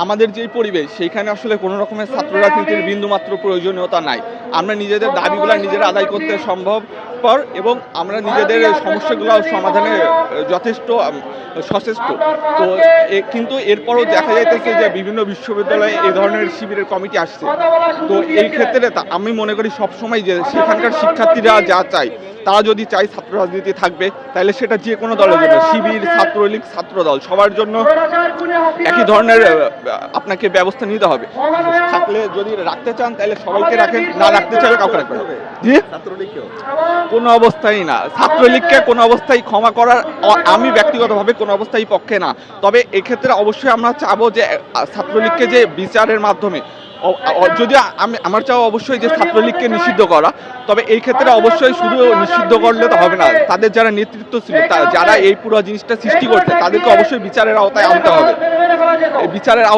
আমাদের যে পরিবেশ সেইখানে আসলে কোনো রকমের ছাত্র রাজনীতির বিন্দুমাত্র প্রয়োজনীয়তা নাই। আমরা নিজেদের দাবিগুলো নিজেরা আদায় করতে সম্ভবপর এবং আমরা নিজেদের সমস্যাগুলো সমাধানে যথেষ্ট সচেষ্ট। তো কিন্তু এরপরও দেখা যাইতেছে যে বিভিন্ন বিশ্ববিদ্যালয়ে এই ধরনের শিবিরের কমিটি আসছে। তো এই ক্ষেত্রে আমি মনে করি সবসময় যে সেখানকার শিক্ষার্থীরা যা চায়, তারা যদি চায় ছাত্র রাজনীতি থাকবে, তাহলে সেটা যে কোনো দলের জন্য, শিবির, ছাত্রলীগ, ছাত্রদল সবার জন্য একই ধরনের আপনাকে ব্যবস্থা নিতে হবে। থাকলে যদি রাখতে চান তাহলে সবাইকে রাখেন, না রাখতে চাইলে কাউকে রাখবেন। জি, কোনো অবস্থায় না, ছাত্রলীগকে কোনো অবস্থায় ক্ষমা করার আমি ব্যক্তিগতভাবে কোনো অবস্থায় পক্ষে না। তবে এক্ষেত্রে অবশ্যই আমরা চাবো যে ছাত্রলীগকে যে বিচারের মাধ্যমে, যদি আমার চাওয়া অবশ্যই যে ছাত্রলীগকে নিষিদ্ধ করা, তবে এই ক্ষেত্রে অবশ্যই শুধু নিষিদ্ধ করলে তো হবে না, তাদের যারা নেতৃত্ব ছিল, যারা এই পুরো জিনিসটা সৃষ্টি করছে, তাদেরকে অবশ্যই বিচারের আওতায় আনতে হবে। এই বিচারের